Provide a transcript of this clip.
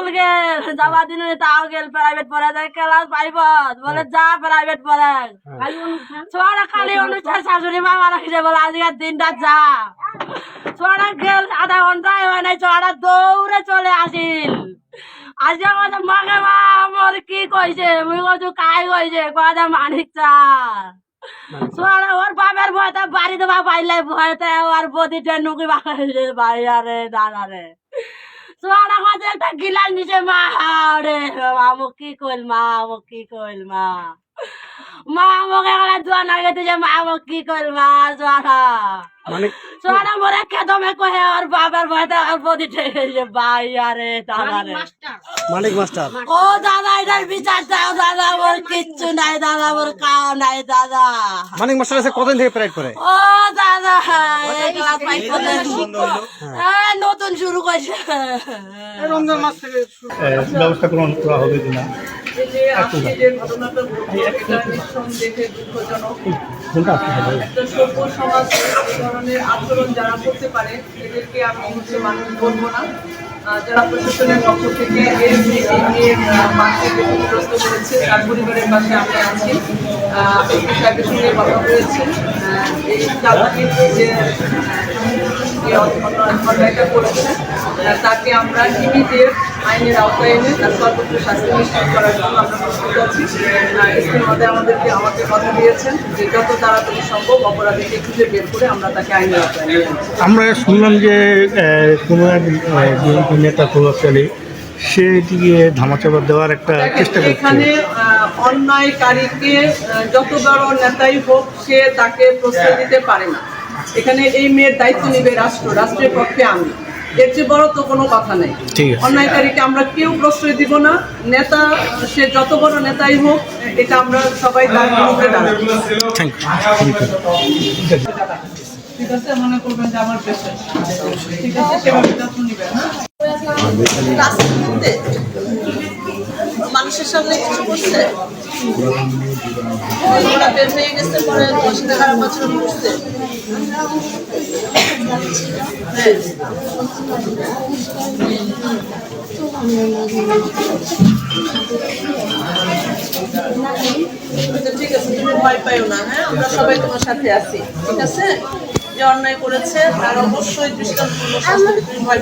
School গেল যাওয়া দিন তাও গেল প্রাইভেট পড়ে যায় ক্লাস 5 বলে যা প্রাইভেট পড়ে ছোড়া খালি অনুষ্ঠান শাশুড়ি মা মারা খেয়ে বলে আজকের দিনটা যা ছোড়া গেল আধা ঘন্টায় হয় নাই ছোড়া দৌড়ে চলে আসিল আজকে কথা মাকে মা আমার কি কইছে মুই কইছো কাই কইছে কথা মানিক চা ছোড়া ওর বাবার ভয়তে বাড়ি দেওয়া পাইলে ভয়তে আর বদিটা নুকি বাড়াইছে ভাই আরে দাদা রে ছোড়া কথা একটা গিলাস নিচে মা রে আমু কি কইল মা আমু কি কইল মা মা আমাকে একটা দোয়া না গেছে যে মা আমু কি কইল মা ছোড়া মানে ছোড়া মরে খেদমে কহে আর বাবার ভয়তে আর বদিটা গেছে ভাই আরে দাদা রে মানিক মাস্টার ও দাদা এটার বিচার দাও দাদা আমার কিচ্ছু নাই দাদা আমার খাওয়া নাই দাদা মানিক মাস্টার এসে কতদিন থেকে প্রাইড করে ও দাদা এই ক্লাস 5 পর্যন্ত নতুন শুরু করছে রমজান মাস থেকে ব্যবস্থা গ্রহণ করা হবে কিনা এই যে আজকে যে ঘটনাটা ঘটলো এটা নিঃসন্দেহে দুঃখজনক। একটা সভ্য সমাজ এই ধরনের আচরণ যারা করতে পারে এদেরকে আমি মানুষ বলবো না। যারা প্রশাসনের পক্ষ থেকে এই মেয়ের পাশে ক্ষতিগ্রস্ত করেছে তার পরিবারের পাশে আমি আছি। সাহেবের সঙ্গে কথা হয়েছে এই চালাকির যে অন্যায়টা করেছে তাকে আমরা ইমিডিয়েট আইনের আওতায় এনে তার সর্বোচ্চ শাস্তি নিশ্চিত করার জন্য আমরা প্রস্তুত আছি। আমাকে কথা দিয়েছেন যে যত তাড়াতাড়ি সম্ভব অপরাধীকে খুঁজে বের করে আমরা তাকে আইনের আওতায় নিয়ে আনছি। আমরা শুনলাম যে কোনো এক বিএনপি নেতা প্রভাবশালী সে এটিকে ধামাচাপা দেওয়ার একটা চেষ্টা করছে। এখানে অন্যায়কারীকে যত বড় নেতাই হোক সে তাকে প্রশ্রয় দিতে পারে না। এখানে এই মেয়ের দায়িত্ব নেবে রাষ্ট্র, রাষ্ট্রের পক্ষে আমি, এর চেয়ে বড় তো কোনো কথা নেই। অন্যায়কারীকে আমরা কেউ প্রশ্রয় দিব না, নেতা সে যত বড় নেতাই হোক এটা আমরা সবাই তার বিরুদ্ধে দাঁড়াবো। ঠিক আছে, মনে করবেন যে আমার পেশেন্ট, ঠিক আছে, সেভাবে যত্ন নেবেন। মানুষের সামনে কিছু করছে ওরা বের হয়ে গেছে পরে 10-11 বছর করছে। ঠিক আছে, তুমি ভয় পাইও না, হ্যাঁ, আমরা সবাই তোমার সাথে আছি, ঠিক আছে। যে অন্যায় করেছে তার অবশ্যই দৃষ্টান্তমূলক শাস্তি, তুমি ভয়